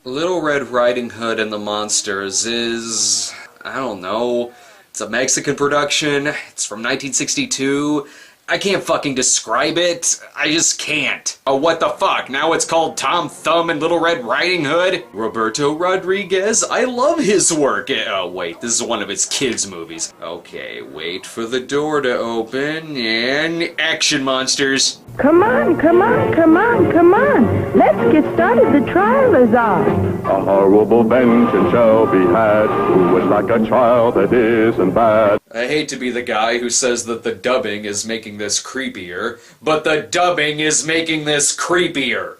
Little Red Riding Hood and the Monsters is, I don't know, it's a Mexican production, it's from 1962, I can't fucking describe it, I just can't. Oh, what the fuck, now it's called Tom Thumb and Little Red Riding Hood? Roberto Rodriguez, I love his work. Oh wait, this is one of his kids' movies. Okay, wait for the door to open, and action, monsters. Come on, come on, come on, come on. Let's get started. The trial is on. A horrible vengeance shall be had. Who would like a trial that isn't bad? I hate to be the guy who says that the dubbing is making this creepier, but the dubbing is making this creepier.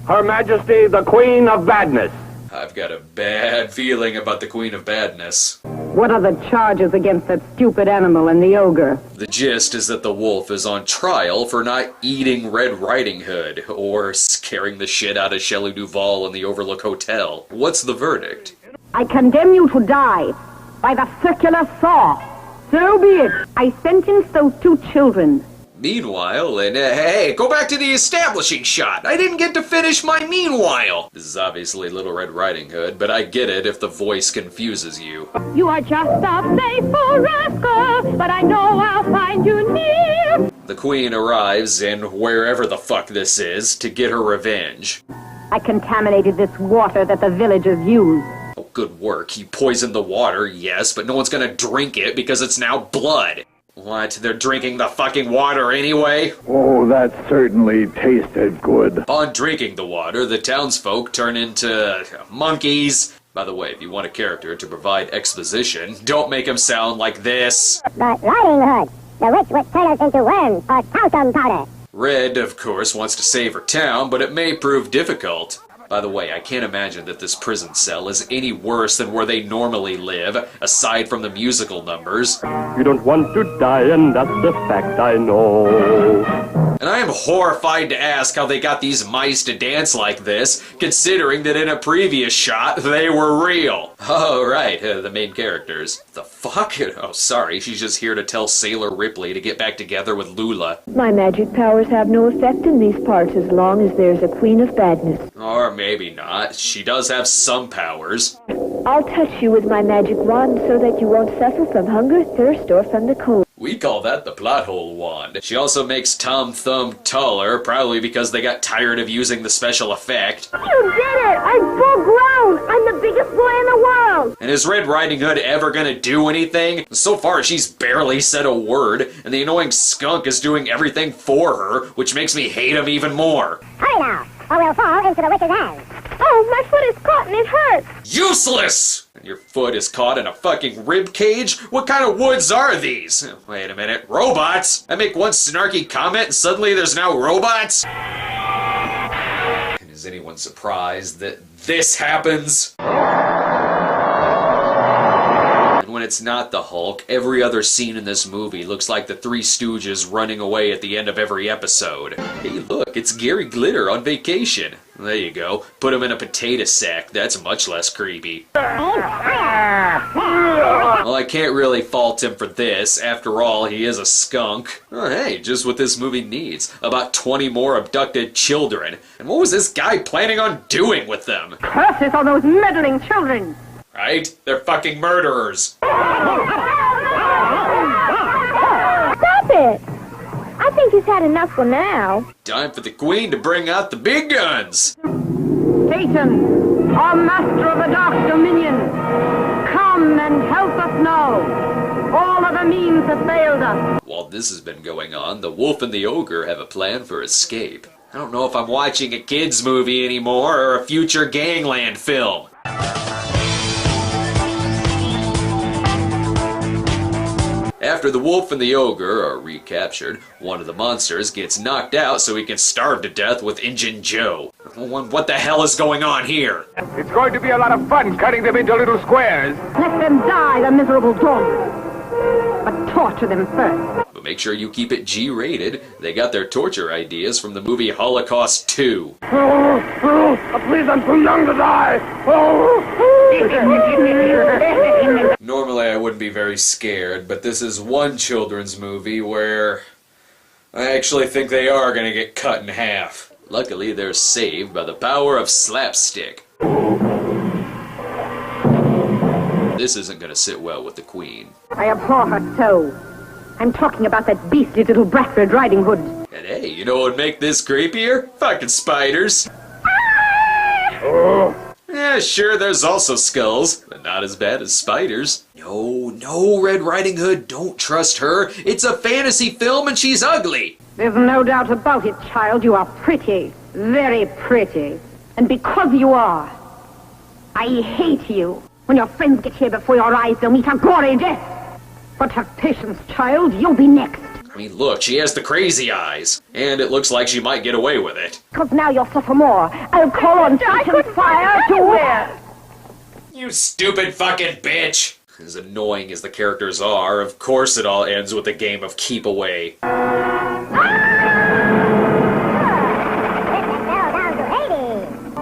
Her Majesty, the Queen of Badness. I've got a bad feeling about the Queen of Badness. What are the charges against that stupid animal and the ogre? The gist is that the wolf is on trial for not eating Red Riding Hood, or scaring the shit out of Shelley Duvall in the Overlook Hotel. What's the verdict? I condemn you to die by the circular saw. So be it. I sentence those two children. Meanwhile, and hey, go back to the establishing shot! I didn't get to finish my meanwhile! This is obviously Little Red Riding Hood, but I get it if the voice confuses you. You are just a faithful rascal, but I know I'll find you near. The Queen arrives in wherever the fuck this is to get her revenge. I contaminated this water that the villagers use. Oh, good work. You poisoned the water, yes, but no one's gonna drink it because it's now blood. What? They're drinking the fucking water anyway? Oh, that certainly tasted good. Upon drinking the water, the townsfolk turn into monkeys. By the way, if you want a character to provide exposition, don't make him sound like this. But Riding Hood, the witch would turn us into worms or talcum powder. Red, of course, wants to save her town, but it may prove difficult. By the way, I can't imagine that this prison cell is any worse than where they normally live, aside from the musical numbers. You don't want to die, and that's the fact I know. And I am horrified to ask how they got these mice to dance like this, considering that in a previous shot, they were real. Oh, right, the main characters. The fuck? Oh, sorry, she's just here to tell Sailor Ripley to get back together with Lula. My magic powers have no effect in these parts as long as there's a Queen of Badness. Or maybe not. She does have some powers. I'll touch you with my magic wand so that you won't suffer from hunger, thirst, or from the cold. We call that the plot hole wand. She also makes Tom Thumb taller, probably because they got tired of using the special effect. You did it! I'm full grown! I'm the biggest boy in the world! And is Red Riding Hood ever gonna do anything? So far, she's barely said a word, and the annoying skunk is doing everything for her, which makes me hate him even more. Hurry now, or we'll fall into the witch's hands. Oh, my foot is caught and it hurts! Useless! Your foot is caught in a fucking rib cage? What kind of woods are these? Wait a minute, robots? I make one snarky comment and suddenly there's now robots? And is anyone surprised that this happens? And when it's not the Hulk, every other scene in this movie looks like the Three Stooges running away at the end of every episode. Hey look, it's Gary Glitter on vacation. There you go. Put him in a potato sack. That's much less creepy. Well, I can't really fault him for this. After all, he is a skunk. Oh, hey, just what this movie needs. About 20 more abducted children. And what was this guy planning on doing with them? Curses on those meddling children! Right? They're fucking murderers. Stop it! I think he's had enough for now. Time for the Queen to bring out the big guns. Satan, our master of the dark dominion, come and help us now. All other means have failed us. While this has been going on, the wolf and the ogre have a plan for escape. I don't know if I'm watching a kids movie anymore or a future Gangland film. After the wolf and the ogre are recaptured, one of the monsters gets knocked out so he can starve to death with Injun Joe. What the hell is going on here? It's going to be a lot of fun cutting them into little squares. Let them die, the miserable dogs. But torture them first. But make sure you keep it G-rated. They got their torture ideas from the movie Holocaust 2. Please, I'm too young to die. Normally I wouldn't be very scared, but this is one children's movie where I actually think they are going to get cut in half. Luckily, they're saved by the power of slapstick. This isn't gonna sit well with the Queen. I abhor her so. I'm talking about that beastly little brat Red Riding Hood. And hey, you know what would make this creepier? Fucking spiders. Yeah, sure, there's also skulls, but not as bad as spiders. No, Red Riding Hood, don't trust her. It's a fantasy film and she's ugly. There's no doubt about it, child. You are pretty. Very pretty. And because you are, I hate you. When your friends get here before your eyes, they'll meet a gory death. But have patience, child. You'll be next. I mean, look, she has the crazy eyes. And it looks like she might get away with it. Because now you'll suffer more. I'll call on Satan's fire to... You stupid fucking bitch! As annoying as the characters are, of course it all ends with a game of keep away.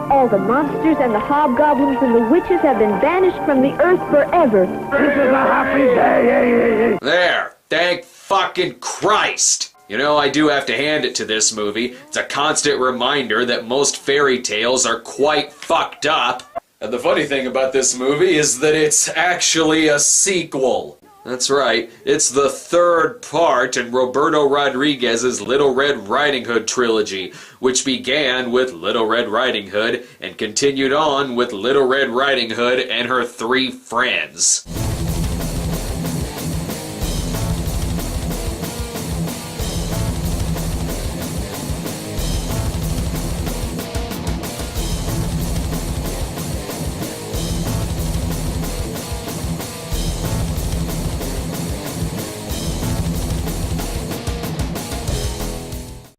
All the monsters and the hobgoblins and the witches have been banished from the earth forever. This is a happy day. There! Thank fucking Christ! You know, I do have to hand it to this movie. It's a constant reminder that most fairy tales are quite fucked up. And the funny thing about this movie is that it's actually a sequel. That's right, it's the third part in Roberto Rodriguez's Little Red Riding Hood trilogy, which began with Little Red Riding Hood and continued on with Little Red Riding Hood and her 3 friends.